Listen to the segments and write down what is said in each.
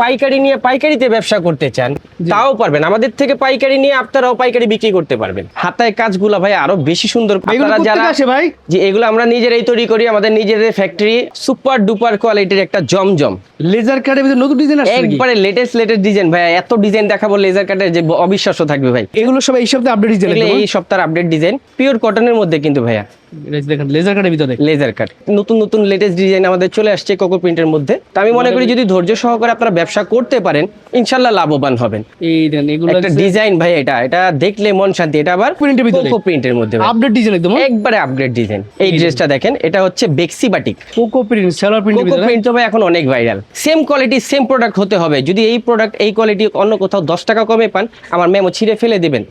পাইকারি নিয়ে পাইকারিতে ব্যবসা করতে চান তাও পারবেন, আমাদের থেকে পাইকারি নিয়ে আপনারাও পাইকারি বিক্রি করতে পারবেন। হাতায় কাজগুলো ভাই আরো বেশি সুন্দর। আপনারা যারা ভাই যে এগুলো আমরা নিজেরাই তৈরি করি, আমাদের নিজেদের ফ্যাক্টরি, সুপার ডুপার কোয়ালিটির একটা জমজম লেজার কাটের ভিতরে নতুন ডিজাইন আসছে একবারে লেটেস্ট ডিজাইন ভাই। এত ডিজাইন দেখাবো লেজার কাটের যে অবিশ্বাস্য থাকবে ভাই। এগুলো সব এই সপ্তাহে আপডেট ডিজাইন, এই সপ্তাহের আপডেট ডিজাইন পিওর কটনের মধ্যে কিন্তু ভাইয়া দেখেন লেজার কাটের ভিতরে লেজার কাট নতুন নতুন লেটেস্ট ডিজাইন আমাদের চলে আসছে কোকো প্রিন্টের মধ্যে। তো আমি মনে করি যদি ধৈর্য সহকারে আপনারা ব্যবসা করতে পারেন ইনশাআল্লাহ লাভবান হবেন। এই দেন এগুলো একটা ডিজাইন ভাই, এটা দেখলে মন শান্তি। এটা আবার প্রিন্টের ভিতরে, কোকো প্রিন্টের মধ্যে আপডেট ডিজাইন একদম একবারে আপগ্রেড ডিজাইন। এই ড্রেসটা দেখেন, এটা হচ্ছে বেক্সি বাটিক কোকো প্রিন্ট, সেলার প্রিন্টের কোকো ভিতরে। প্রিন্ট তো ভাই এখন অনেক viral. Same quality same product হতে হবে। যদি এই প্রোডাক্ট এই কোয়ালিটি অন্য কোথাও 10 টাকা কমে পান, আমার মেমো ছিঁড়ে ফেলে দিবেন।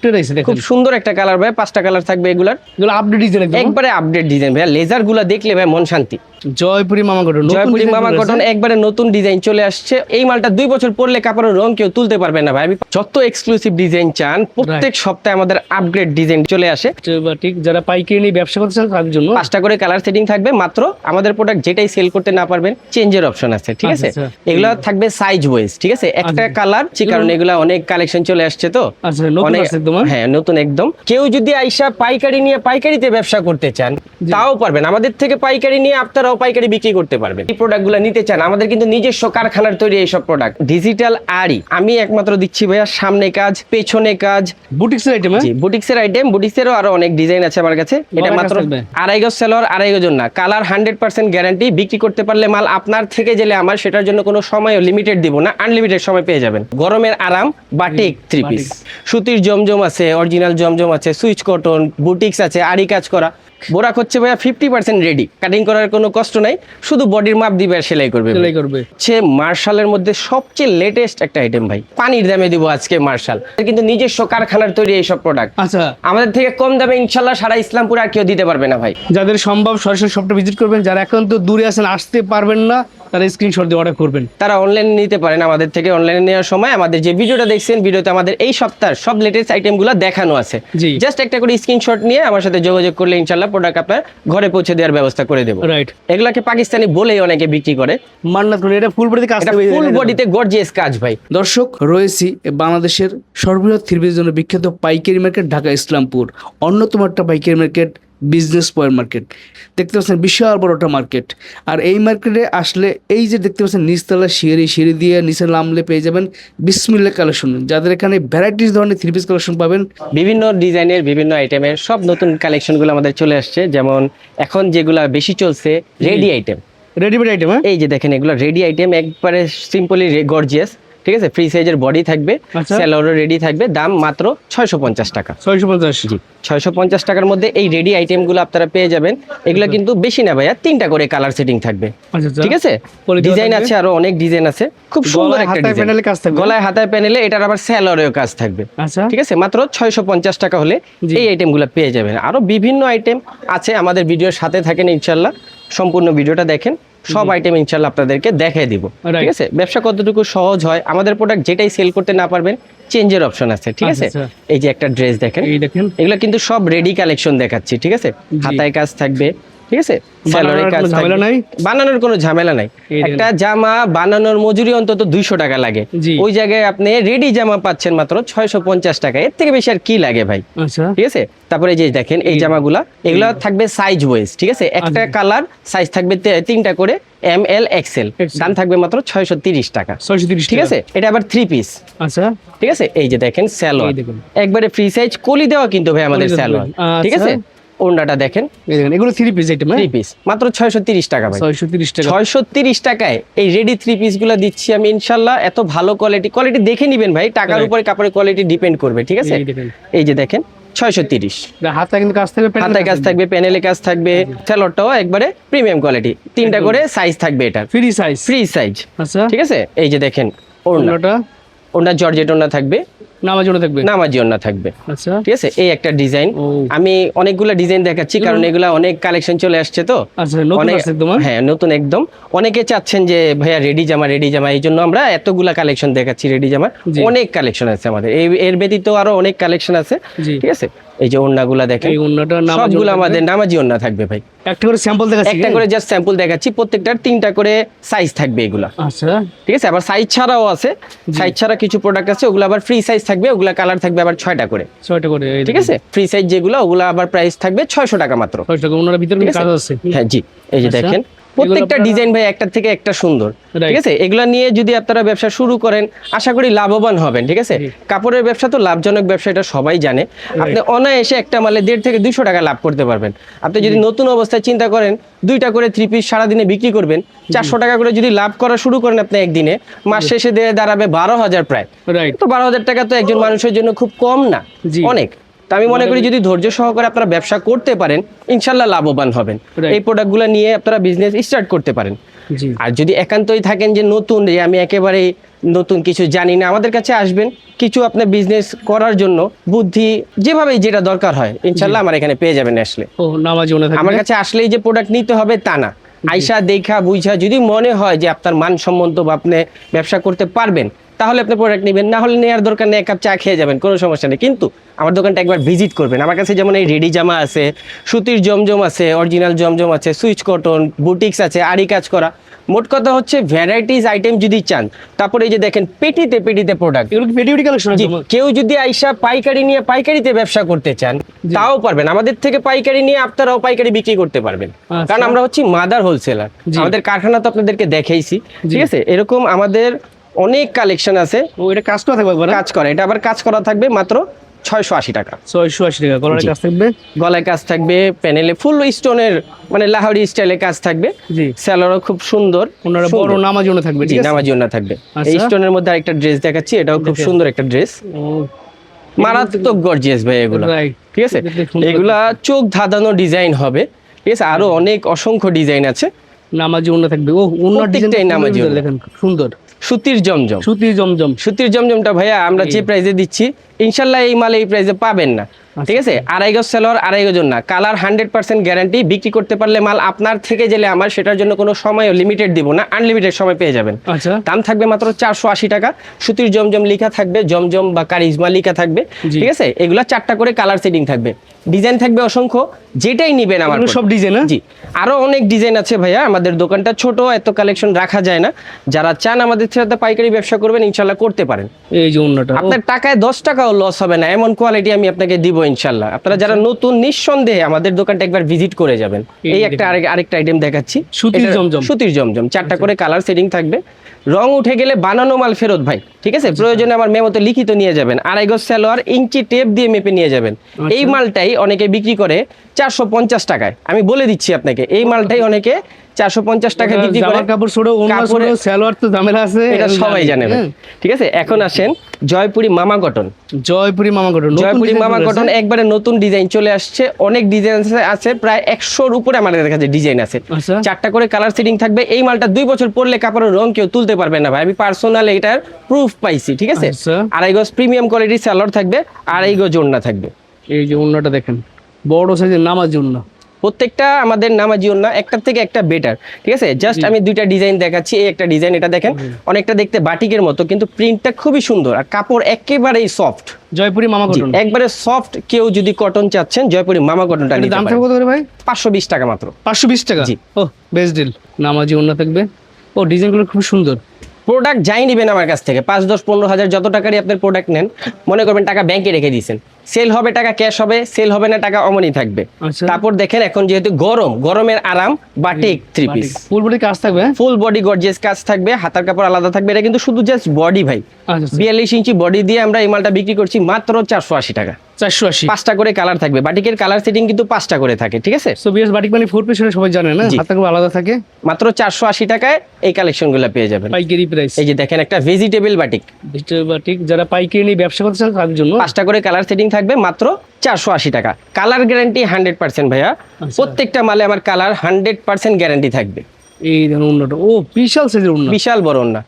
খুব সুন্দর একটা কালার ভাই, 5টা কালার থাকবে এগুলার। এগুলো আপডেট ডিজাইন একদম একবারে আপডেট ডিজাইন ভাই। লেজার গুলা দেখলে ভাই মন শান্তি। জয়পুরি মামা কটন, জয়পুরি মামা কটন একবারে নতুন ডিজাইন চলে আসছে। এই মালটা 2 বছর পরলে কাপড়ের রং কেউ তুলতে পারবে না ভাই। যত এক্সক্লুসিভ ডিজাইন চান প্রত্যেক সপ্তাহে আমাদের আপগ্রেড ডিজাইন চলে আসে। ঠিক, যারা পাইকারি নিয়ে ব্যবসা করতে চান তাদের জন্য 5টা করে কালার সেটিং থাকবে। মাত্র আমাদের প্রোডাক্ট যেটাই সেল করতে না পারবেন চেঞ্জের অপশন আছে, ঠিক আছে। এগুলো থাকবে সাইজ ওয়াইজ, ঠিক আছে। একটা কালার কারণ এগুলা অনেক কালেকশন চলে আসছে তো হ্যাঁ নতুন একদম। কেউ যদি আইসা পাইকারি নিয়ে পাইকারিতে ব্যবসা করতে চান তাও পারবেন, আমাদের থেকে পাইকারি নিয়ে আপনারাও পাইকারি বিক্রি করতে পারবেন। এই প্রোডাক্টগুলো নিতে চান, আমাদের কিন্তু নিজস্ব কারখানার তৈরি এইসব প্রোডাক্ট। ডিজিটাল আরি আমি একমাত্র দিচ্ছি ভাইয়া, সামনে কাজ পেছনে কাজ, বুটিক্সের আইটেম। বুটিক্সের আইটেম, বুটিক্সেরও আরো অনেক ডিজাইন আছে আমার কাছে। এটা মাত্র 2.5 গজ সেলোয়ার, 2.5 গজ না, কালার 100% গ্যারান্টি। বিক্রি করতে পারলে মাল আপনার থেকে গেলে আমার, সেটার জন্য কোনো সময় লিমিটেড দিব না, আনলিমিটেড সময় পেয়ে যাবেন। গরমের আরাম বাটিক 3 পিস, সুতির জমজম আছে, অরিজিনাল জমজম আছে, সুইচ কটন, বুটিক্স আছে, আরি কাজ করা। বোরাক হচ্ছে ভাইয়া 50% রেডি, কাটিং করার কোনো কষ্ট নাই, শুধু বডির মাপ দিবে আর সেলাই করবে। হচ্ছে মার্শালের মধ্যে সবচেয়ে লেটেস্ট একটা আইটেম ভাই, পানির দামে দিব আজকে মার্শাল। কিন্তু নিজস্ব কারখানার তৈরি এইসব প্রোডাক্ট। আচ্ছা, আমাদের থেকে কম দামে ইনশাল্লাহ সারা ইসলামপুর আর কেউ দিতে পারবে না ভাই। যাদের সম্ভব সরাসরি শপটা ভিজিট করবেন, যারা এখন তো দূরে আছেন আসতে পারবেন না তারা স্ক্রিনশট দিয়ে অর্ডার করবেন। তারা অনলাইনে নিতে পারেন আমাদের থেকে। অনলাইনে নেওয়ার সময় আমাদের যে ভিডিওটা দেখছেন, ভিডিওতে আমাদের এই সপ্তাহের সব লেটেস্ট আইটেমগুলো দেখানো আছে। জাস্ট একটা করে স্ক্রিনশট নিয়ে আমার সাথে যোগাযোগ করলে ইনশাআল্লাহ প্রোডাক্ট আপনার ঘরে পৌঁছে দেওয়ার ব্যবস্থা করে দেব। রাইট, এগুলাকে পাকিস্তানি বলেই অনেকে বিক্রি করে। মান্নাত করে এটা ফুল বডিতে কাজ, ফুল বডিতে গর্জিয়াস কাজ ভাই। দর্শক, রয়েছি বাংলাদেশের সর্ববৃহৎ থ্রি-পিসের জন্য বিখ্যাত পাইকারি মার্কেট ঢাকা ইসলামপুর। অন্যতম একটা পাইকারি মার্কেট, বিজনেস পয়েন্ট মার্কেট। দেখতে পাচ্ছেন বিশাল বড় একটা মার্কেট। আর এই মার্কেটে আসলে এই যে দেখতে পাচ্ছেন নিচতলা সিঁড়ি দিয়ে নিচে নামলে পেয়ে যাবেন বিসমিল্লাহ কালেকশন, যাদের এখানে ভ্যারাইটিস ধরনের থ্রি পিস কালেকশন পাবেন। বিভিন্ন ডিজাইনের বিভিন্ন আইটেমের সব নতুন কালেকশনগুলো আমাদের চলে আসছে। যেমন এখন যেগুলা বেশি চলছে রেডি আইটেম, রেডিমেড আইটেম। এই যে দেখেন এগুলো রেডি আইটেম, একবারে সিম্পলি গর্জিয়াস, ঠিক আছে। ফ্রি সাইজের বডি থাকবে, সেলোয়ারও রেডি থাকবে। দাম মাত্র 650 টাকা। 650? জি, 650 টাকার মধ্যে এই রেডি আইটেমগুলো আপনারা পেয়ে যাবেন। এগুলো কিন্তু বেশি না ভাইয়া, 3টা করে কালার সেটিং থাকবে, ঠিক আছে। ডিজাইন আছে, আরো অনেক ডিজাইন আছে। খুব সুন্দর একটা ডিজাইন, গলায় হাতায় প্যানেলে, এটার আবার সেলোয়ারেও কাজ থাকবে, ঠিক আছে। মাত্র 650 টাকা হলে এই আইটেমগুলো পেয়ে যাবেন। আরো বিভিন্ন আইটেম আছে, আমাদের ভিডিওর সাথে থাকেন ইনশাআল্লাহ। সম্পূর্ণ ভিডিওটা দেখেন, সব আইটেম ইনশাআল্লাহ আপনাদেরকে দেখাই দিব, ঠিক আছে। ব্যবসা কতটুকু সহজ হয়, আমাদের প্রোডাক্ট যেটাই সেল করতে না পারবেন চেঞ্জের অপশন আছে, ঠিক আছে। এই যে একটা ড্রেস দেখেন, এগুলো কিন্তু সব রেডি কালেকশন দেখাচ্ছি, ঠিক আছে। হাতায় কাজ থাকবে, ঠিক আছে। সেলোয়ারের কাজ থাকবে, বানানোর কোনো ঝামেলা নাই। একটা জামা বানানোর মজুরি অন্তত 200 টাকা লাগে, ওই জায়গায় আপনি রেডি জামা পাচ্ছেন মাত্র 650 টাকা। এর থেকে বেশি আর কি লাগে ভাই, ঠিক আছে। তারপরে যে দেখেন এই জামাগুলা, এগুলা থাকবে সাইজ ওয়াইজ, ঠিক আছে। একটা কালার সাইজ থাকবে 3টা করে, ML XL। দাম থাকবে মাত্র 630 টাকা, ঠিক আছে। এটা আবার 3 পিস, আচ্ছা, ঠিক আছে। এই যে দেখেন সেলোয়ার, একবারে ফ্রি সাইজ কলি দেওয়া কিন্তু ভাই আমাদের সেলোয়ার, ঠিক আছে। ওন্নাটা দেখেন, এগুলো 3 পিস আইটেম, 3 পিস মাত্র 630 টাকা ভাই। 630 টাকায় এই রেডি 3 পিস গুলো দিচ্ছি আমি ইনশাআল্লাহ। এত ভালো কোয়ালিটি দেখে নিবেন ভাই, টাকার উপরে কাপড়ের কোয়ালিটি ডিপেন্ড করবে, ঠিক আছে। এই যে দেখেন 630, হাতায় কিন্তু কাজ থাকবে, হাতায় কাজ থাকবে, প্যানেলে কাজ থাকবে, সেলোয়ারটাও একবারে প্রিমিয়াম কোয়ালিটি। 3টা করে সাইজ থাকবে, এটা ফ্রি সাইজ, আচ্ছা, ঠিক আছে। এই যে দেখেন ওন্না জর্জেট ওন্না থাকবে, নামাজি ওন্না থাকবে, আচ্ছা, ঠিক আছে। এই একটা ডিজাইন, আমি অনেকগুলো ডিজাইন দেখাচ্ছি কারণ এগুলা অনেক কালেকশন চলে আসছে তো। হ্যাঁ নতুন একদম। অনেকে চাচ্ছেন যে ভাইয়া রেডি জামা, এই জন্য আমরা এতগুলা কালেকশন দেখাচ্ছি রেডি জামা। অনেক কালেকশন আছে আমাদের, এর ব্যতীত আরো অনেক কালেকশন আছে, ঠিক আছে। এই যে ওন্নাগুলা দেখেন, এই ওন্নাটা সবগুলো আমাদের নামাজি ওন্না থাকবে ভাই। একটা করে স্যাম্পল দেখাচ্ছি, একটা করে জাস্ট স্যাম্পল দেখাচ্ছি, প্রত্যেকটার 3টা করে সাইজ থাকবে এগুলা। আচ্ছা ঠিক আছে, আবার সাইজ ছাড়াও আছে, সাইজ ছাড়া কিছু প্রোডাক্ট আছে, ওগুলো আবার ফ্রি সাইজ থাকবে, ওগুলা কালার থাকবে আবার 6টা করে। 6টা করে, ঠিক আছে। ফ্রি সাইজ যেগুলো, ওগুলো আবার প্রাইস থাকবে 600 টাকা মাত্র। 600 টাকা। ওনার ভিতরে কাজ আছে। হ্যাঁ জি, এই যে আচ্ছা। দেখেন প্রত্যেকটা ডিজাইন ভাই একটা থেকে একটা সুন্দর। ঠিক আছে, এগুলা নিয়ে যদি আপনারা ব্যবসা শুরু করেন আশা করি লাভবান হবেন। ঠিক আছে, কাপড়ের ব্যবসা তো লাভজনক ব্যবসা, এটা সবাই জানে। আপনি অনায়াসে একটা মালে 1.5 থেকে 200 টাকা লাভ করতে পারবেন। আপনি যদি নতুন অবস্থায় চিন্তা করেন 2টা করে 3 পিস সারাদিনে বিক্রি করবেন, 400 টাকা করে যদি লাভ করা শুরু করেন আপনি একদিনে, মাস শেষে দিয়ে দাঁড়াবে 12,000 প্রায়। তো 12,000 টাকা তো একজন মানুষের জন্য খুব কম না, অনেক। তা আমি মনে করি যদি ধৈর্য সহকারে আপনারা ব্যবসা করতে পারেন ইনশাল্লাহ লাভবান হবেন। এই প্রোডাক্টগুলো নিয়ে আপনারা বিজনেস স্টার্ট করতে পারেন। আর যদি একান্তই থাকেন যে নতুন, আমি একেবারে নতুন কিছু জানি না, আমাদের কাছে আসবেন, কিছু আপনার বিজনেস করার জন্য বুদ্ধি যেভাবে যেটা দরকার হয় ইনশাল্লাহ আমার এখানে পেয়ে যাবেন আসলে। আমার কাছে আসলেই যে প্রোডাক্ট নিতে হবে তা না, আইসা দেখা বুঝা যদি মনে হয় যে আপনার মানসম্মত বা আপনি ব্যবসা করতে পারবেন তাহলে আপনি প্রোডাক্ট নেবেন, না হলে নেওয়ার দরকার নেই, এক কাপ চা খেয়ে যাবেন, কোনো সমস্যা নেই। কিন্তু আমার দোকানটা একবার ভিজিট করবেন। আমার কাছে যেমন এই রেডি জামা আছে, সুতির জমজম আছে, অরিজিনাল জমজম আছে, সুইচ কটন, বুটিক্স আছে, আড়ি কাজ করা। মোট কথা হচ্ছে ভ্যারাইটিস আইটেম যদি চান, তারপরে এই যে দেখেন পেটিতে পেটিতে প্রোডাক্ট, পেটি কালেকশন। কেউ যদি আইসা পাইকারি নিয়ে পাইকারিতে ব্যবসা করতে চান তাও পারবেন, আমাদের থেকে পাইকারি নিয়ে আপনারাও পাইকারি বিক্রি করতে পারবেন। কারণ আমরা হচ্ছি মাদার হোলসেলার, আমাদের কারখানা তো আপনাদেরকে দেখাইছি। ঠিক আছে, এরকম আমাদের অনেক কালেকশন আছে। এটা কাজ করা থাকবে, কাজ করা, এটা আবার কাজ করা থাকবে মাত্র 680 টাকা। 680 টাকা। গলায় কাজ থাকবে, গলায় কাজ থাকবে, প্যানেলে ফুল স্টোনের মানে লাহোরি স্টাইলে কাজ থাকবে। সেলারও খুব সুন্দর, ওনারা বড় নামাজি ওন্না থাকবে। জি, নামাজি ওন্না থাকবে। এই স্টোনের মধ্যে আরেকটা ড্রেস দেখাচ্ছি, এটাও খুব সুন্দর একটা ড্রেস, মারাত্মক গর্জিয়াস ভাই এগুলো। ঠিক আছে, এগুলা চোখ ধাঁধানো ডিজাইন হবে। ঠিক আছে, আরো অনেক অসংখ্য ডিজাইন আছে, নামাজি ওন্না থাকবে। ও ওন্নার ডিজাইন নামাজি দেখেন সুন্দর। সুতির জমজম, সুতির জমজম, সুতির জমজমটা ভাইয়া আমরা যে প্রাইসে দিচ্ছি ইনশাল্লাহ এই মাল এই প্রাইসে পাবেন না। ঠিক আছে, 2.5 গজ সালোয়ার 2.5 গজ ওন্না, কালার 100% গ্যারান্টি। বিক্রি করতে পারলে মাল আপনার থেকে গেলে আমার সেটার জন্য কোনো সময় লিমিটেড দিব না, আনলিমিটেড সময় পেয়ে যাবেন। দাম থাকবে মাত্র 480 টাকা। সুতির জমজম লেখা থাকবে, জমজম বা কারিজমা লেখা থাকবে। ঠিক আছে, এগুলা 4টা করে কালার সেটিং থাকবে, ডিজাইন থাকবে অসংখ্য, যেটাই নিবেন আমার সব ডিজাইন। জি, আরো অনেক ডিজাইন আছে ভাইয়া, আমাদের দোকানটা ছোট, এত কালেকশন রাখা যায় না। যারা চান আমাদের সাথে পাইকারি ব্যবসা করবেন ইনশাল্লাহ করতে পারেন। এই যে ওন্নাটা আপনার টাকায় 10 টাকাও লস হবে না, এমন কোয়ালিটি আমি আপনাকে দিব ইনশাল্লাহ। আপনারা যারা নতুন নিঃসন্দেহে আমাদের দোকানটা একবার ভিজিট করে যাবেন। এই একটা আরেকটা আইটেম দেখাচ্ছি, সুতির জমজম। সুতির জমজম 4টা করে কালার সেটিং থাকবে। রং উঠে গেলে বানানো মাল ফেরত ভাই। ঠিক আছে, প্রয়োজনে আমার মেমোতে লিখিত নিয়ে যাবেন। 2.5 গজ সালোয়ার ইঞ্চি টেপ দিয়ে মেপে নিয়ে যাবেন। এই মালটাই অনেকে বিক্রি করে 450 টাকায়, আমি বলে দিচ্ছি আপনাকে, এই মালটাই অনেকে 450 টাকা বিক্রি করে। কাপড় ছোট, ওন্না ছোট, সালোয়ার তো ঝামেলা আছে, এটা সবাই জানে ভাই। ঠিক আছে, এখন আসেন জয়পুরি মামা কটন। জয়পুরি মামা কটন, জয়পুরি মামা কটন একবারে নতুন ডিজাইন চলে আসছে, অনেক ডিজাইন আছে, প্রায় 100-র উপরে আমাদের কাছে ডিজাইন আছে। 4টা করে কালার সেটিং থাকবে। এই মালটা 2 বছর পরলে কাপড়ের রং কেউ তুলতে পারবে না ভাই, আমি পার্সোনালি এটার প্রুফ পাইছি। ঠিক আছে, 2.5 গজ প্রিমিয়াম কোয়ালিটির সালোয়ার থাকবে, 2.5 গজ ওন্না থাকবে। এই যে ওন্নাটা দেখেন, বড় সাইজের নামাজি ওন্না, প্রত্যেকটা আমাদের নামাজি ওন্না, একটার থেকে একটা বেটার। ঠিক আছে, জাস্ট আমি 2টা ডিজাইন দেখাচ্ছি। এই একটা ডিজাইন, এটা দেখেন অনেকটা দেখতে বাটিকের মতো, কিন্তু প্রিন্টটা খুবই সুন্দর আর কাপড় একেবারেই সফট। জয়পুরি মামা কটন একবারে সফট। কেউ যদি কটন চাচ্ছেন জয়পুরি মামা কটনটা নিতে পারেন। দাম কত করে ভাই? 520 টাকা মাত্র। 520 টাকা? জি, ও বেস্ট ডিল। নামাজি ওন্না থাকবে। ও ডিজাইনগুলো খুব সুন্দর। প্রোডাক্ট যাই নিবেন আমার কাছ থেকে 5, 10, 15 হাজার যত টাকারই আপনার প্রোডাক্ট নেন, মনে করবেন টাকা ব্যাংকে রেখে দিয়েছেন, সেল হবে টাকা ক্যাশ হবে, সেল হবে না টাকা অমনি থাকবে। তারপর দেখেন এখন যেহেতু গরমের আরাম, বাটিক 3 পিস, ফুল বডি কাজ থাকবে, ফুল বডি গর্জিয়াস কাজ থাকবে, হাতার কাপড় আলাদা থাকবে। এটা কিন্তু শুধু জাস্ট বডি ভাই। 42 ইঞ্চি বডি দিয়ে আমরা এই মালটা বিক্রি করছি মাত্র 480 টাকা। 480। 5টা করে কালার থাকবে, বাটিকের কালার সেটিং কিন্তু 5টা করে থাকে। ঠিক আছে, সো বিএস বাটিক মানে 4 পিস, সবাই জানে না, হাতার কাপড় আলাদা থাকে। মাত্র 480 টাকায় এই কালেকশনগুলো পেয়ে যাবেন পাইকারি প্রাইস। এই যে দেখেন একটা ভেজিটেবল বাটিক, যারা পাইকারি নিয়ে ব্যবসা করতে চান তাদের জন্য 5টা করে কালার সেটিং থাকবে মাত্র 480 টাকা। কালার গ্যারান্টি 100% ভাইয়া। প্রত্যেকটা মালে আমার কালার 100% গ্যারান্টি থাকবে। এই দেখুন ওন্নাটা, ও বিশাল সাইজের ওন্না, বিশাল বড় ওন্না।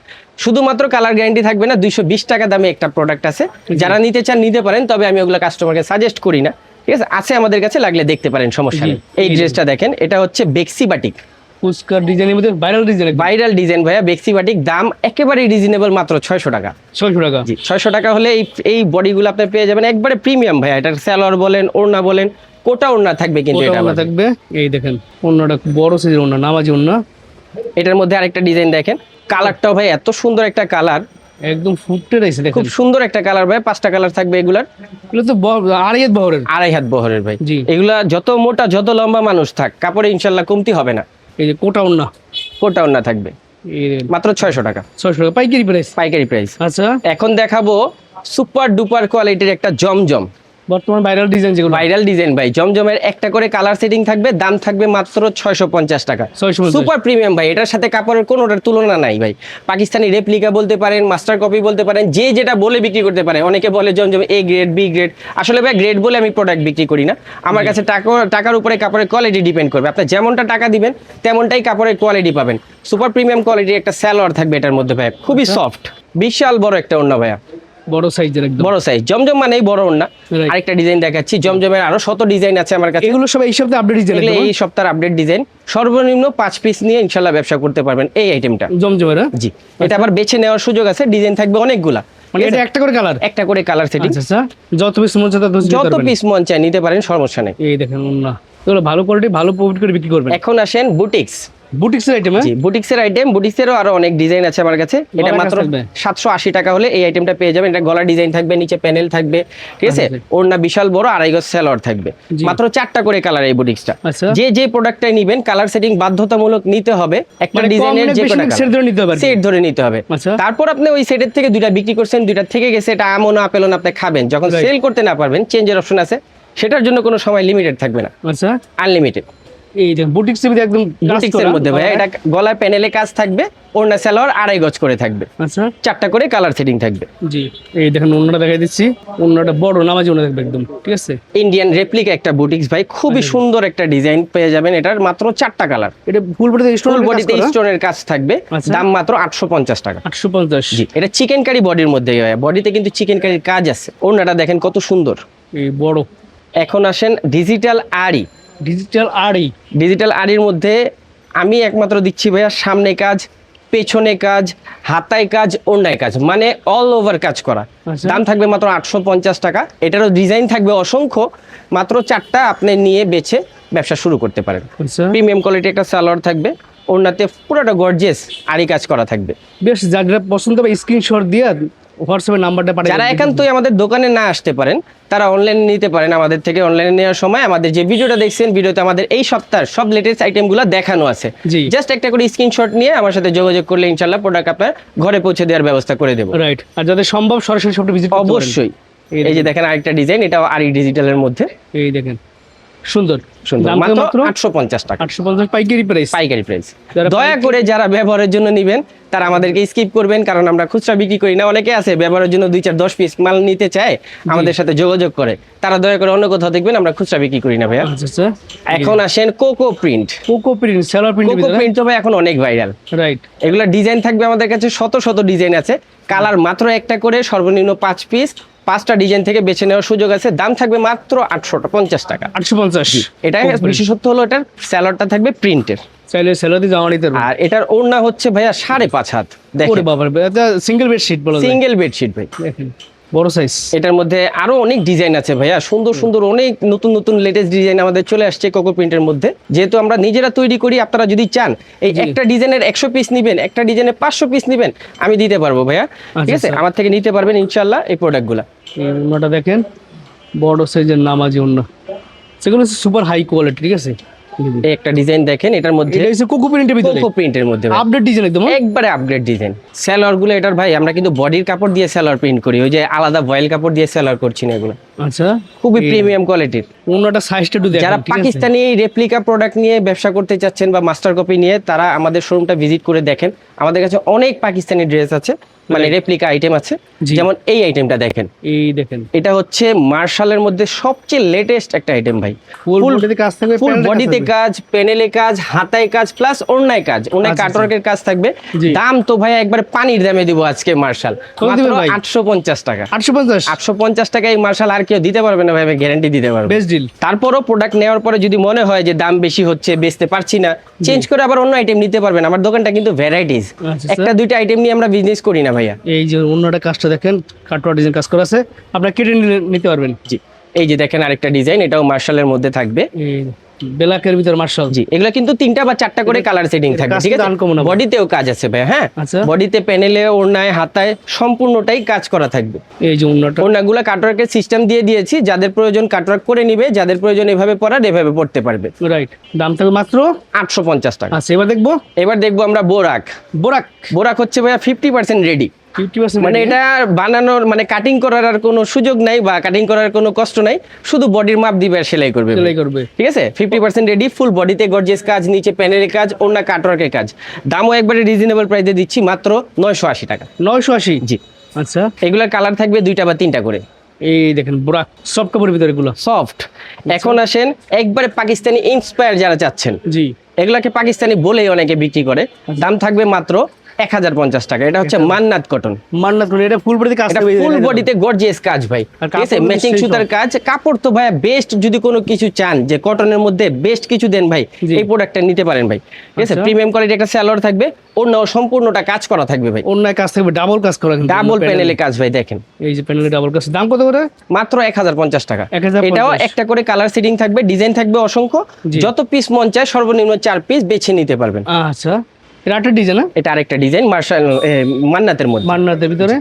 শুধুমাত্র কালার গ্যারান্টি থাকবে না, 220 টাকা দামে একটা প্রোডাক্ট আছে, যারা নিতে চান নিতে পারেন, তবে আমি ওগুলো কাস্টমারকে সাজেস্ট করি না। ঠিক আছে, আছে আমাদের কাছে, লাগলে দেখতে পারেন, সমস্যা নেই। এই ড্রেসটা দেখেন, এটা হচ্ছে বেক্সি বাটিক। ফুচকা ডিজাইনের মধ্যে ভাইরাল ডিজাইন ভাইয়া, বেক্সি বাটিক, দাম একেবারে রিজনেবল, মাত্র 600 টাকা। 600 টাকা? জি, 600 টাকা হলে এই বডিগুলো আপনি পেয়ে যাবেন একবারে প্রিমিয়াম ভাইয়া। এটার সালোয়ার বলেন, ওড়না বলেন, কোটা ওড়না থাকবে, কিন্তু এটা ওড়না থাকবে। এই দেখেন ওড়নাটা বড় সাইজের ওড়না, নামাজি ওড়না। এটার মধ্যে আরেকটা ডিজাইন দেখেন, কালারটাও ভাই এত সুন্দর একটা কালার, একদম ফুটে রয়েছে দেখেন, খুব সুন্দর একটা কালার ভাই। 5টা কালার থাকবে এগুলার। এগুলো তো 2.5 হাত বহরের। 2.5 হাত বহরের ভাই। জি। এগুলা যত মোটা যত লম্বা মানুষ থাক, কাপড়ে ইনশাল্লাহ কমতি হবে না। এই যে কোটা ওড়না, কোটা ওড়না থাকবে, মাত্র 600 টাকা। 600 টাকা পাইকারি প্রাইস? পাইকারি প্রাইস। আচ্ছা, এখন দেখাবো সুপার ডুপার কোয়ালিটির একটা জমজম, বর্তমান ভাইরাল ডিজাইন যেগুলো। ভাইরাল ডিজাইন ভাই। জমজমের একটা করে কালার সেটিং থাকবে, দাম থাকবে মাত্র 650 টাকা। 650। সুপার প্রিমিয়াম ভাই, এটার সাথে কাপড়ের কোনোটার তুলনা নাই ভাই। পাকিস্তানি রেপ্লিকা বলতে পারেন, মাস্টার কপি বলতে পারেন, যে যেটা বলে বিক্রি করতে পারে। অনেকে বলে জমজম এ গ্রেড, বি গ্রেড। আসলে ভাই গ্রেড বলে আমি প্রোডাক্ট বিক্রি করি না। আমার কাছে টাকার উপরে কাপড়ের কোয়ালিটি ডিপেন্ড করবে। আপনি যেমনটা টাকা দিবেন তেমনটাই কাপড়ের কোয়ালিটি পাবেন। সুপার প্রিমিয়াম কোয়ালিটির একটা সালোয়ার থাকবে এটার মধ্যে ভাই, খুবই সফট, বিশাল বড় একটা ওড়না ভাইয়া, বড় সাইজের একদম বড় সাইজ। জমজম মানেই বড় ওড়না। Right. আরেকটা ডিজাইন দেখাচ্ছি, জমজমের আরো শত ডিজাইন আছে আমার কাছে। এগুলো সব এই সপ্তাহে আপডেট ডিজাইন, এগুলো এই সপ্তাহের আপডেট ডিজাইন। সর্বনিম্ন 5 পিস নিয়ে ইনশাল্লাহ ব্যবসা করতে পারবেন এই আইটেমটা। জমজমের? জি, এটা আবার বেছে নেওয়ার সুযোগ আছে, ডিজাইন থাকবে অনেকগুলা। মানে এটা একটা করে কালার? একটা করে কালার সেটিং। আচ্ছা, যত পিস মন চায় যত পিস মন চায় নিতে পারেন, সমস্যা নেই। এই দেখেন ওড়না, এগুলো ভালো কোয়ালিটি, ভালো প্রফিট করে বিক্রি করবেন। এখন আসেন বুটিক্স। বুটিক্সের আইটেম? জি, বুটিক্সের আইটেম। বুটিক্সেরও আরো অনেক ডিজাইন আছে আমার কাছে। এটা গলার মাত্র কাজ থাকবে? 780 টাকা হলে এই আইটেমটা পেয়ে যাবেন। এটা গলা ডিজাইন থাকবে, নিচে প্যানেল থাকবে, ঠিক আছে। আচ্ছা। ওড়না বিশাল বড়, 2.5 গজ সালোয়ার থাকবে। জি। মাত্র 4টা করে কালার এই বুটিক্সটা। আচ্ছা। যে প্রোডাক্টটাই নিবেন কালার সেটিং বাধ্যতামূলক নিতে হবে। একটা মানে ডিজাইনের যে কোনো সেট ধরে নিতে হবে? সেট ধরে নিতে হবে। আচ্ছা। তারপর আপনি ওই সেটের থেকে দুইটা বিক্রি করছেন, দুইটা থেকে গেছে, এটা আমন আপেলন আপনি খাবেন। যখন Right. সেল করতে না পারবেন, চেঞ্জের অপশন আছে, সেটার জন্য কোনো সময় লিমিটেড থাকবে না, আচ্ছা, আনলিমিটেড। এই দেখেন বুটিক্সের মধ্যে একদম বুটিক্সের মধ্যে ভাই, এটা গলায় প্যানেলে কাজ থাকবে, ওড়না সালোয়ার 2.5 গজ করে থাকবে। আচ্ছা, 4টা করে কালার সেটিং থাকবে। জি। এই দেখেন ওড়নাটা দেখাই দিচ্ছি, ওড়নাটা বড় নামাজি ওড়না থাকবে একদম, ঠিক আছে। ইন্ডিয়ান রেপ্লিকা একটা বুটিক্স ভাই, খুবই সুন্দর একটা ডিজাইন পেয়ে যাবেন। এটার মাত্র 4টা কালার। এটা ফুল বডিতে ফুল বডিতে স্টোনের কাজ থাকবে, আচ্ছা। দাম মাত্র 850 টাকা। 850? জি, এটা চিকেন কারি বডির মধ্যে, বডিতে কিন্তু চিকেন কারির কাজ আছে। ওড়নাটা দেখেন কত সুন্দর। এই বড়। এখন আসেন ডিজিটাল আড়ি। ডিজিটাল আড়ি? ডিজিটাল আড়ির মধ্যে আমি একমাত্র দিচ্ছি ভাইয়া সামনে কাজ, পেছনে কাজ, হাতায় কাজ, ওড়নায় কাজ, মানে অল ওভার কাজ করা। আচ্ছা। দাম থাকবে মাত্র 850 টাকা। এটারও ডিজাইন থাকবে অসংখ্য, মাত্র 4টা আপনি নিয়ে বেছে ব্যবসা শুরু করতে পারেন। আচ্ছা, প্রিমিয়াম কোয়ালিটি একটা সালোয়ার থাকবে, ওড়নাতে পুরোটা গর্জিয়াস আড়ি কাজ করা থাকবে। বেশ, যারা পছন্দ হবে স্ক্রিনশট দিয়ে হোয়াটসঅ্যাপে নাম্বারটা পাঠিয়ে যারা দেবেন। একান্তই আমাদের দোকানে না আসতে পারেন, তারা অনলাইনে নিতে পারেন আমাদের থেকে। অনলাইনে নেওয়ার সময় আমাদের যে ভিডিওটা দেখছেন, ভিডিওতে আমাদের এই সপ্তাহের সব লেটেস্ট আইটেমগুলো দেখানো আছে। জি। জাস্ট একটা করে স্ক্রিনশট নিয়ে আমার সাথে যোগাযোগ করলে ইনশাল্লাহ প্রোডাক্ট আপনার ঘরে পৌঁছে দেওয়ার ব্যবস্থা করে দেবো। রাইট, আর যাদের সম্ভব সরাসরি শপটা ভিজিট করতে পারেন। অবশ্যই। এই যে দেখেন আরেকটা ডিজাইন, এটাও আরি ডিজিটালের মধ্যে, এই দেখেন সুন্দর সুন্দর, দাম মাত্র মাত্র 850 টাকা। 850 পাইকারি প্রাইস? পাইকারি প্রাইস। যারা দয়া করে যারা ব্যবহারের জন্য নিবেন তারা আমাদেরকে স্কিপ করবেন, কারণ আমরা খুচরা বিক্রি করি না। অনেকে আছে ব্যবহারের জন্য 2, 4, 10 পিস মাল নিতে চায়, আমাদের সাথে যোগাযোগ করে। তারা দয়া করে অন্য কোথাও দেখবেন, আমরা খুচরা বিক্রি করি না ভাইয়া। আচ্ছা আচ্ছা। এখন আসেন cocoa print. Cocoa print, seller print? Cocoa print তো ভাই এখন অনেক ভাইরাল। রাইট। এগুলা ডিজাইন থাকবে আমাদের কাছে শত শত ডিজাইন আছে। কালার মাত্র একটা করে, সর্বনিম্ন 5 পিস, 5টা ডিজাইন থেকে বেছে নেওয়ার সুযোগ আছে। দাম থাকবে মাত্র 850 টাকা। 850? এটা বিশেষত্ব হলো এটার স্যালোয়ারটা থাকবে প্রিন্টের, চাইলে সেলার দিয়ে জামা নিতে পারবেন। আর এটার ওড়না হচ্ছে ভাইয়া 5.5 হাত। ওরে দেখেন বাবা, এটা সিঙ্গেল বেডশিট বলা যায়। সিঙ্গেল বেডশিট ভাই, দেখেন বড় সাইজ। এটার মধ্যে আরো অনেক ডিজাইন আছে ভাইয়া, সুন্দর সুন্দর অনেক নতুন নতুন লেটেস্ট ডিজাইন আমাদের চলে আসছে কোকো প্রিন্টের মধ্যে। যেহেতু আমরা নিজেরা তৈরি করি, আপনারা যদি চান এই একটা ডিজাইনের 100 পিস নিবেন, একটা ডিজাইনের 500 পিস নিবেন, আমি দিতে পারবো ভাইয়া, ঠিক আছে। আচ্ছা। আমার থেকে নিতে পারবেন ইনশাল্লাহ এই প্রোডাক্টগুলো। এই ওড়নাটা দেখেন, বড় সাইজের নামাজি ওড়না, সেগুলো হচ্ছে সুপার হাই কোয়ালিটি, ঠিক আছে। এই একটা ডিজাইন দেখেন, এটার মধ্যে এটা হচ্ছে কোকো প্রিন্টের ভিতরে, কোকো প্রিন্টের মধ্যে আপডেট ডিজাইন একদম, একবারে আপগ্রেড ডিজাইন। সেলার গুলো এটার ভাই আমরা কিন্তু বডির কাপড় দিয়ে সেলার প্রিন্ট করি, ওই যে আলাদা ভয়েল কাপড় দিয়ে সেলার করছি না এগুলো। আচ্ছা, খুবই প্রিমিয়াম কোয়ালিটির। ওড়নাটা সাইজটা একটু দেখেন, যারা ঠিক আছে? পাকিস্তানি রেপ্লিকা প্রোডাক্ট নিয়ে ব্যবসা করতে চাচ্ছেন বা মাস্টার কপি নিয়ে, তারা আমাদের শোরুমটা ভিজিট করে দেখেন। আমাদের কাছে অনেক পাকিস্তানি ড্রেস আছে, মানে রেপ্লিকা আইটেম আছে। জি। যেমন এই আইটেমটা দেখেন, এই দেখেন এটা হচ্ছে মার্শালের মধ্যে সবচেয়ে লেটেস্ট একটা আইটেম ভাই। ফুল বডিতে কাজ থাকবে, ফুল প্যানেলে কাজ বডিতে থাকবে। কাজ, প্যানেলে কাজ, হাতায় কাজ প্লাস ওড়নায় কাজ, ওড়নায় আচ্ছা, কাটওয়ার্কের কাজ থাকবে। জি। দাম তো ভাই একবার পানির দামে দিব আজকে মার্শাল, কত মাত্র দিবেন ভাই? 850 টাকা। 850 850 টাকায় মার্শাল আর কেউ দিতে পারবে না ভাই, আমি গ্যারান্টি দিতে পারবো। Best deal. তারপরও প্রোডাক্ট নেওয়ার পরে যদি মনে হয় যে দাম বেশি হচ্ছে, বেচতে পারছি না, চেঞ্জ করে আবার অন্য আইটেম নিতে পারবেন। আমার দোকানটা কিন্তু ভ্যারাইটিস, আচ্ছা, একটা দুইটা আইটেম নিয়ে আমরা বিজনেস করি না ভাইয়া। এই যে অন্যটা কাজটা দেখেন, কাটওয়ার্ক ডিজাইন কাজ করা আছে, আপনারা কেটে নিতে পারবেন। জি, এই যে দেখেন আরেকটা ডিজাইন, এটাও মার্শালের মধ্যে থাকবে। এই ব্ল্যাকের ভিতর মার্শাল। জি, এগুলো কিন্তু 3টা বা 4টা করে কালার সেটিং থাকবে, কাজ ঠিক কিন্তু আছে। uncommon হবে। বডিতেও কাজ আছে ভাই, হ্যাঁ, আচ্ছা। বডিতে, প্যানেলে, ওড়নায়, হাতায় সম্পূর্ণটাই কাজ করা থাকবে। এই যে অন্যটা ওড়নাগুলো কাটওয়ার্কের সিস্টেম দিয়ে দিয়েছি, যাদের প্রয়োজন কাটওয়ার্ক করে নিবে, যাদের প্রয়োজন এভাবে পরার এভাবে পড়তে পারবে। রাইট, দাম থাকবে মাত্র 850 টাকা। আচ্ছা, এবার দেখবো এবার দেখবো আমরা বোরাক। বোরাক। বোরাক হচ্ছে ভাইয়া 50% রেডি, 50% মানে এটা বানানোর মানে কাটিং করার আর কোনো সুযোগ নাই বা কাটিং করার কোনো কষ্ট নাই, শুধু বডির মাপ দিবে আর সেলাই করবে। সেলাই করবে। ঠিক আছে, 50% রেডি, ফুল বডিতে গর্জিয়াস কাজ, নিচে প্যানেলের কাজ, ওড়না কাটওয়ার্কের কাজ। দামও একবারে রিজনেবল প্রাইসে দিচ্ছি, মাত্র 980 টাকা। 980। জি, আচ্ছা, এগুলার কালার থাকবে 2টা বা 3টা করে। এই দেখেন বোরাক, সব কাপড়ের ভিতরে এগুলো। সফট। এখন আসেন একবারে পাকিস্তানি ইন্সপায়ার যারা চাচ্ছেন, জি। এগুলাকে পাকিস্তানি বলেই অনেকে বিক্রি করে। দাম থাকবে মাত্র 1050 টাকা। এটা হচ্ছে মান্নাত কটন। মান্নাত করে, এটা ফুল বডিতে কাজ এটা থাকবে। ফুল বডিতে গর্জিয়াস কাজ ভাই, আর ঠিক আছে, কাপড় ম্যাচিং সেই সুতার সব। কাজ। কাপড় তো ভাই বেস্ট, যদি কোনো কিছু চান যে কটনের মধ্যে বেস্ট কিছু দেন ভাই, জি। এই প্রোডাক্টটা নিতে পারেন ভাই, ঠিক আছে। আচ্ছা। প্রিমিয়াম কোয়ালিটি একটা সালোয়ার থাকবে, ওড়নাও সম্পূর্ণটা কাজ করা থাকবে ভাই, অন্যায় কাজ থাকবে, ডাবল কাজ করা কিন্তু। ডাবল প্যানেলে কাজ ভাই, দেখেন এই যে প্যানেলে ডাবল কাজ, দাম কত করে? মাত্র 1050 টাকা। 1050 এটাও একটা করে কালার সেটিং থাকবে, ডিজাইন থাকবে অসংখ্য, জি। যত পিস মন চায় সর্বনিম্ন 4 পিস বেছে নিতে পারবেন। আচ্ছা, এটা একটা ডিজাইন না? এটা আরেকটা ডিজাইন মার্শাল মান্নাতের মধ্যে। মান্নাতের ভিতরে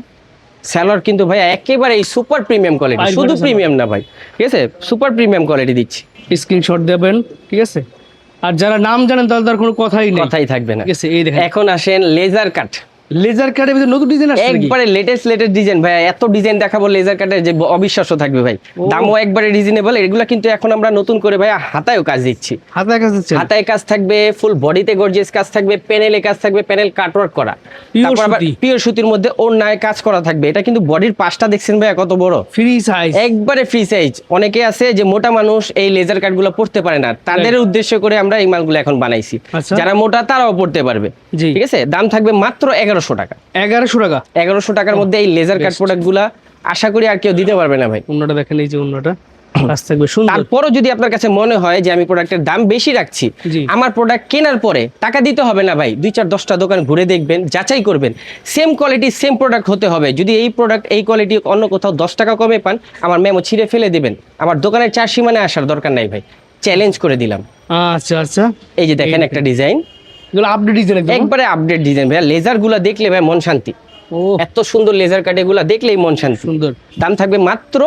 স্যালোয়ার কিন্তু ভাই একেবারে সুপার প্রিমিয়াম কোয়ালিটি, পাইকারি শুধু সালোয়ার। প্রিমিয়াম না ভাই, ঠিক আছে, সুপার প্রিমিয়াম কোয়ালিটি দিচ্ছি, স্ক্রিনশট দেবেন, ঠিক আছে। আর যারা নাম জানেন তাহলে তার কোনো কথাই নেই, কথাই থাকবে না। ঠিক আছে। এই দেখেন এখন আসেন লেজার কাট, লেজার কাটের ভিতরে নতুন ডিজাইন আসছে নাকি? একবারে লেটেস্ট ডিজাইন ভাই, এত ডিজাইন দেখাবো লেজার কাটের যে অবিশ্বাস্য থাকবে ভাই। ও। দামও একবারে রিজনেবল। এগুলা কিন্তু এখন আমরা নতুন করে ভাই হাতায়ও কাজ দিচ্ছি, হাতে কাজ দিচ্ছেন? হাতায় কাজ থাকবে, ফুল বডিতে গর্জিয়াস কাজ থাকবে, প্যানেলে কাজ থাকবে, প্যানেল কাটওয়ার্ক করা, Pure তারপর আবার সুতি। পিওর সুতির মধ্যে ওড়নায় কাজ করা থাকবে। এটা কিন্তু বডির পাশটা দেখছেন ভাই কত বড়, ফ্রি সাইজ। একবারে ফ্রি সাইজ। অনেকে আছে যে মোটা মানুষ এই লেজার কাটগুলো পড়তে পারে না, তাদের উদ্দেশ্য করে আমরা এই মালগুলো এখন বানাইছি। আচ্ছা। যারা মোটা তারাও পড়তে পারবে, জি। ঠিক আছে। দাম থাকবে মাত্র 1100 টাকা। 1100 টাকা। 1100 টাকার মধ্যে এই লেজার কাট প্রোডাক্টগুলা আশা করি আর কেউ দিতে পারবে না ভাই। অন্যটা দেখেন, এই যে অন্যটা কাজ থাকবে সুন্দর। তারপরও যদি আপনার কাছে মনে হয় যে আমি প্রোডাক্টের দাম বেশি রাখছি, জি। আমার প্রোডাক্ট কেনার পরে টাকা দিতে হবে না ভাই, 2-4-10টা দোকান ঘুরে দেখবেন, যাচাই করবেন, সেম কোয়ালিটি সেম প্রোডাক্ট হতে হবে। যদি এই প্রোডাক্ট এই কোয়ালিটি অন্য কোথাও 10 টাকা কমে পান, আমার মেমো ছিঁড়ে ফেলে দেবেন, আমার দোকানের চার সীমানে আসার দরকার নাই ভাই, চ্যালেঞ্জ করে দিলাম। আচ্ছা আচ্ছা, এই যে দেখেন একটা ডিজাইন, এগুলো আপডেট ডিজাইন একদম। একবারে আপডেট ডিজাইন ভাই। লেজার গুলা দেখলে ভাই মন শান্তি, ও এত সুন্দর লেজার কাট এগুলা দেখলেই মন শান্তি। সুন্দর। দাম থাকবে মাত্র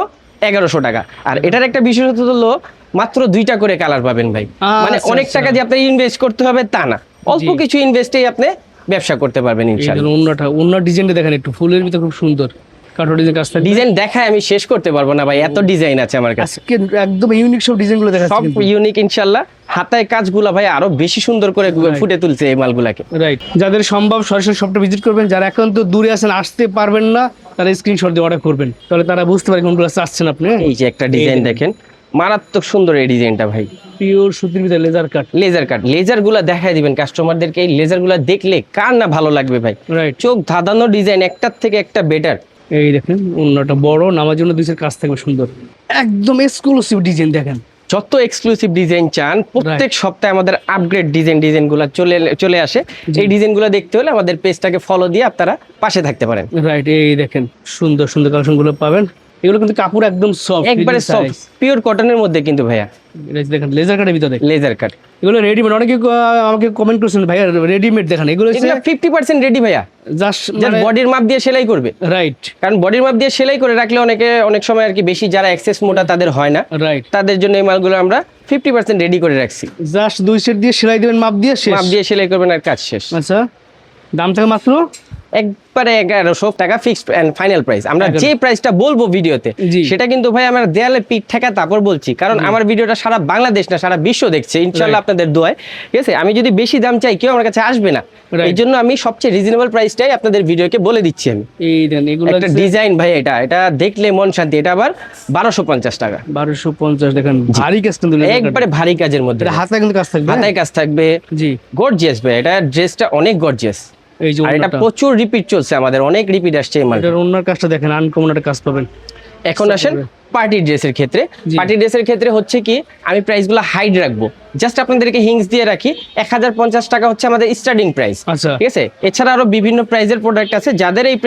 1100 টাকা। আর এটার একটা বিশেষত্ব হলো মাত্র 2টা করে কালার পাবেন ভাই, মানে আচ্ছা, অনেক আচ্ছা। টাকা দিয়ে আপনি ইনভেস্ট করতে হবে তা না, অল্প জি। কিছু ইনভেস্টেই আপনি ব্যবসা করতে পারবেন এই ইনশাআল্লাহ। অন্যটা, অন্য ডিজাইনটা দেখেন একটু, ফুলের ভিতরে খুব সুন্দর কাঠোর ডিজাইন কাজ থাকবে। ডিজাইন দেখায় আমি শেষ করতে পারবো না ভাই, এত ডিজাইন আছে আমার কাছে, আজকে একদম ইউনিক সব ডিজাইনগুলো সব দেখাচ্ছি কিন্তু। ইউনিক ইনশাআল্লাহ। হাতায় কাজগুলা ভাই আরো বেশি সুন্দর করে ফুটে তুলছে এই মালগুলাকে। রাইট, যাদের সম্ভব সরাসরি শপটা ভিজিট করবেন, যারা এখন তো দূরে আছেন আসতে পারবেন না, তারা স্ক্রিনশট দিয়ে অর্ডার করবেন, তাহলে তারা বুঝতে পারে কোনগুলো চাচ্ছেন আপনি। এই যে একটা ডিজাইন দেখেন, মারাত্মক সুন্দর এই ডিজাইনটা ভাই, পিওর সুতির ভিতরে laser cut. Laser cut. Laser গুলা দেখাই দিবেন কাস্টমারদেরকে, এই লেজার গুলা দেখলে কার না ভালো লাগবে ভাই, রাইট, চোখ ধাঁধানো ডিজাইন, একটার থেকে একটা বেটার। এই দেখেন অন্যটা বড়, নামার জন্য দুইয়ের কাজ থাকবে সুন্দর, একদম এক্সক্লুসিভ ডিজাইন দেখেন। যত এক্সক্লুসিভ ডিজাইন চান, প্রত্যেক সপ্তাহে আমাদের আপগ্রেড ডিজাইনগুলো চলে আসে। এই ডিজাইনগুলো দেখতে হলে আমাদের পেজটাকে ফলো দিয়ে আপনারা পাশে থাকতে পারেন। রাইট, এই দেখেন সুন্দর সুন্দর কালেকশনগুলো পাবেন। এগুলো কিন্তু কাপড় একদম সফট, একবারে সফট পিওর কটনের মধ্যে কিন্তু ভাইয়া, দেখেন লেজার কাটের ভিতরে। লেজার কাট এগুলো রেডিমেড, অনেকে আমাকে কমেন্ট করছেন ভাইয়া রেডিমেড দেখান, এগুলো হচ্ছে 50% রেডি ভাইয়া, জাস্ট যার বডির মাপ দিয়ে সেলাই করবে। রাইট কারণ বডির মাপ দিয়ে সেলাই করে রাখলে অনেক সময় আর কি বেশি যারা এক্সেস মোটা তাদের হয় না, রাইট, তাদের জন্য এই মালগুলো আমরা 50% রেডি করে রাখছি। জাস্ট 2 সেট দিয়ে সেলাই দিবেন, মাপ দিয়ে শেষ। মাপ দিয়ে সেলাই করবেন আর কাজ শেষ। আচ্ছা, দাম থাকে মাত্র একবারে 1100 টাকা ফিক্সড এন্ড ফাইনাল প্রাইস। আমরা যে প্রাইসটা বলবো ভিডিওতে জি। সেটা কিন্তু ভাই আমরা দেয়ালে পিঠ ঠেকা তারপর বলছি, কারণ আমার ভিডিওটা সারা বাংলাদেশ না সারা বিশ্ব দেখছে ইনশাআল্লাহ আপনাদের দোয়ায়, ঠিক আছে? আমি যদি বেশি দাম চাই কেউ আমার কাছে আসবে না, Right. এই জন্য আমি সবচেয়ে রিজনেবল প্রাইসটাই আপনাদের ভিডিওকে বলে দিচ্ছি আমি। এই দেন এগুলো একটা ডিজাইন ভাই, এটা দেখলে মন শান্তি। এটা আবার 1250 টাকা, 1250 দেখেন ভারী কাজ কিন্তু একবারে ভারী কাজের মধ্যে, এটা হাতে কিন্তু কাজ থাকবে, হাতায় কাজ থাকবে, জি গর্জিয়াস ভাই। এটা ড্রেসটা অনেক গর্জিয়াস, এই যে আর এটা ওন্নাটা। প্রচুর রিপিট চলছে আমাদের, অনেক রিপিট আসছে এই মাল। এটার ওন্নার কাজটা দেখেন আনকমন একটা কাজ পাবেন। এখন আসেন পার্টি ড্রেসের ক্ষেত্রে। জি। পার্টি ড্রেসের ক্ষেত্রে হচ্ছে কি আমি প্রাইসগুলো হাইড রাখবো, জাস্ট আপনাদেরকে হিংস দিয়ে রাখি। 1050 টাকা হচ্ছে আমাদের স্টার্টিং প্রাইস, আচ্ছা ঠিক আছে? এছাড়া আরো বিভিন্ন প্রাইজের প্রোডাক্ট আছে, যাদের এই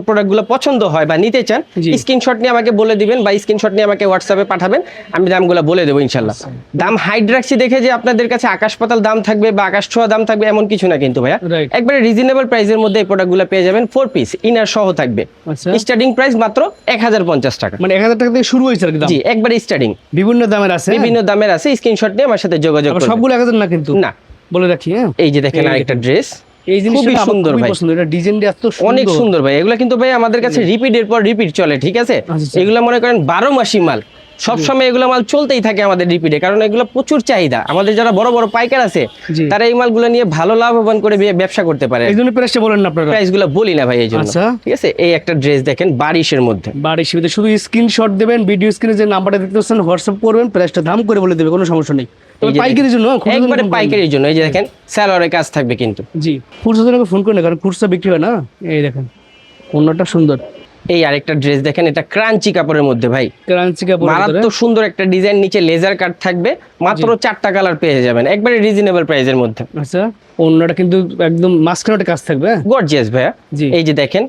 প্রোডাক্টগুলো পছন্দ হয় বা নিতে চান জি। স্ক্রিনশট নিয়ে আমাকে বলে দিবেন বা স্ক্রিনশট নিয়ে আমাকে হোয়াটসঅ্যাপে পাঠাবেন, আমি দামগুলো বলে দেবো ইনশাল্লাহ। দাম হাইড রাখছি দেখে যে আপনাদের কাছে আকাশ পাতাল দাম থাকবে বা আকাশ ছোঁয়া দাম থাকবে এমন কিছু না কিন্তু ভাইয়া, Right. একবারে রিজনেবল প্রাইসের মধ্যে এই প্রোডাক্টগুলো পেয়ে যাবেন। 4 পিস ইনার সহ থাকবে, আচ্ছা স্টার্টিং প্রাইস মাত্র 1050 টাকা। মানে 1000 টাকা থেকে শুরু হয়েছে আর কি দাম, জি একবারে স্টার্টিং, বিভিন্ন দামের আছে, বিভিন্ন দামের আছে। স্ক্রিনশট নিয়ে আমার সাথে যোগাযোগ আবার করবেন। সবগুলো 1000 না কিন্তু, না, বলে রাখি হ্যাঁ। এই যে দেখেন এই আরেকটা দেখেন। ড্রেস, এই জিনিসটা খুবই আমার সুন্দর খুবই ভাই। পছন্দ, এটা ডিজাইনটা এত সুন্দর, অনেক সুন্দর ভাই। এগুলো কিন্তু ভাই আমাদের কাছে রিপিটের পর রিপিট চলে, ঠিক আছে? আচ্ছা। এগুলো মনে করেন 12 মাসি মাল, সবসময় এগুলো মাল চলতেই থাকে আমাদের রিপিটে, কারণ এগুলো প্রচুর চাহিদা। আমাদের যারা বড় বড় পাইকার আছে জি। তারা এই মালগুলো নিয়ে ভালো লাভবান করে ব্যবসা করতে পারে। এই জন্য প্রাইসটা বলেন না আপনারা, প্রাইসগুলো বলি না ভাই এই জন্য, আচ্ছা। ঠিক আছে? এই একটা ড্রেস দেখেন বারিশের মধ্যে, বাড়ির সুবিধা, শুধু স্ক্রিনশট দেবেন, ভিডিও স্ক্রিনে যে নাম্বারটা দেখতে পাচ্ছেন হোয়াটসঅ্যাপ করবেন, প্রাইসটা দাম করে বলে দেবে, কোনো সমস্যা নেই। তবে এই যে পাইকারির জন্য খুচরা জন্য একবারে ফোন করবেন। পাইকারির জন্য। এই যে দেখেন স্যালোয়ারের কাজ থাকবে কিন্তু, জি খুচরা জন্য ফোন করে না, কারণ খুচরা বিক্রি হয় না। এই দেখেন অন্যটা সুন্দর, এই আরেকটা ড্রেস দেখেন, এটা ক্রাঞ্চি কাপড়ের মধ্যে ভাই, ক্রাঞ্চি কাপড় মারাত্মক সুন্দর একটা ডিজাইন, নিচে লেজার কাট থাকবে, মাত্র 4টা কালার পেয়ে যাবেন একবারে রিজনেবল প্রাইসের মধ্যে। আচ্ছা অন্যটা কিন্তু একদম মাঝখানে একটা কাজ থাকবে, হ্যাঁ? গর্জিয়াস ভাইয়া। জি। এই যে দেখেন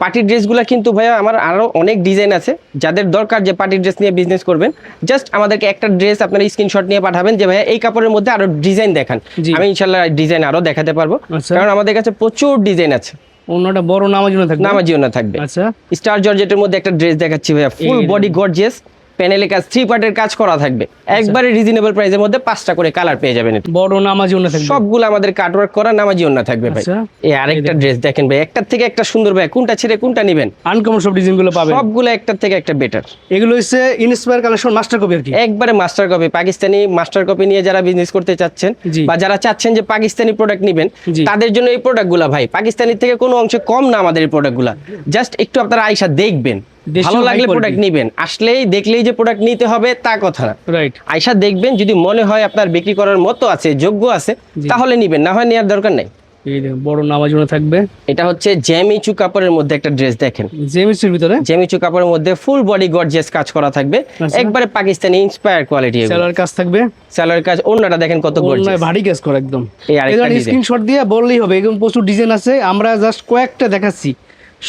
পার্টি ড্রেসগুলো কিন্তু ভাইয়া আমার আরো অনেক ডিজাইন আছে, যাদের দরকার যে পার্টি ড্রেস নিয়ে বিজনেস করবেন, জাস্ট আমাদেরকে একটা ড্রেস আপনারা স্ক্রিনশট নিয়ে পাঠাবেন যে ভাইয়া এই কাপড়ের মধ্যে আরো ডিজাইন দেখান। জি। আমি ইনশাল্লাহ ডিজাইন আরো দেখাতে পারবো, আচ্ছা। কারণ আমাদের কাছে প্রচুর ডিজাইন আছে। অন্যটা বড় নামার জন্য থাকবে, নামাজিও না থাকবে। আচ্ছা স্টার জর্জেটের মধ্যে একটা ড্রেস দেখাচ্ছি ভাইয়া, ফুল এই বডি গর্জিয়াস, প্যানেলে কাজ, 3 পার্টের কাজ করা থাকবে, একবারে রিজনেবল প্রাইসের মধ্যে 5টা করে কালার পেয়ে যাবেন। বড় নামার জন্য থাকবে, সবগুলো আমাদের কাটওয়ার্ক করা নামাজি ওন্না থাকবে ভাই। আচ্ছা। এই আরেকটা ড্রেস দেখেন ভাই, একটার থেকে একটা সুন্দর ভাই, কোনটা ছেড়ে কোনটা নেবেন? আনকমন সব ডিজাইনগুলো পাবেন। সবগুলো একটার থেকে একটা বেটার। এগুলো হচ্ছে ইনস্পায়ার কালেকশন মাস্টার কপি আর কি, একবারে master copy, Pakistani master copy নিয়ে যারা বিজনেস করতে চাচ্ছেন জি। বা যারা চাচ্ছেন যে পাকিস্তানি প্রোডাক্ট নেবেন, জি। তাদের জন্য এই প্রোডাক্টগুলো ভাই পাকিস্তানির থেকে কোনো অংশে কম না আমাদের এই প্রোডাক্টগুলো। জাস্ট একটু আপনারা আয়সা দেখবেন, দেশীয় ভালো high লাগলে quality। প্রোডাক্ট নেবেন, আসলেই দেখলেই যে প্রোডাক্ট নিতে হবে তা কথা না। রাইট। আয়সা দেখবেন, যদি মনে হয় আপনার বিক্রি করার মতো আছে, যোগ্য আছে, জি। তাহলে নিবেন, না হয় নেওয়ার দরকার নেই। এই দেখুন বড় নামার জন্য থাকবে, এটা হচ্ছে জ্যামিচু কাপড়ের মধ্যে একটা ড্রেস দেখেন, জেমিসের ভিতরে জ্যামিচু কাপড়ের মধ্যে ফুল বডি গর্জিয়াস কাজ করা থাকবে, আচ্ছা। একবারে পাকিস্তানি ইন্সপায়ার কোয়ালিটি। সেলার কাজ থাকবে, স্যালোয়ার কাজ, ওন্নাটা দেখেন কত অন্যায় গর্জিয়াস। ভারী কাজ করা একদম। এই আরেকটা ডিজাইন, স্ক্রিনশট দিয়ে বললেই হবে, এরকম প্রচুর ডিজাইন আছে, আমরা জাস্ট কয়েকটা দেখাচ্ছি,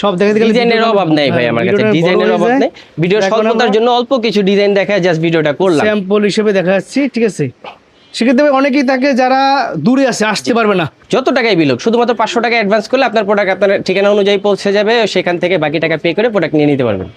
সব দেখাতে গেলে ডিজাইনের অভাব নেই ভাই আমার কাছে, ডিজাইনের অভাব নেই। ভিডিও স্বল্পতার জন্য অল্প কিছু ডিজাইন দেখায় জাস্ট ভিডিওটা করলাম, স্যাম্পল হিসেবে দেখা যাচ্ছি, ঠিক আছে? সেক্ষেত্রে অনেকেই থাকে যারা দূরে আছে, আসতে পারবে না, যত টাকাই বিলোক, শুধুমাত্র 500 টাকা অ্যাডভান্স করলে আপনার প্রোডাক্ট আপনার ঠিকানা অনুযায়ী পৌঁছে যাবে, সেখান থেকে বাকি টাকা পে করে প্রোডাক্ট নিয়ে নিতে পারবেন।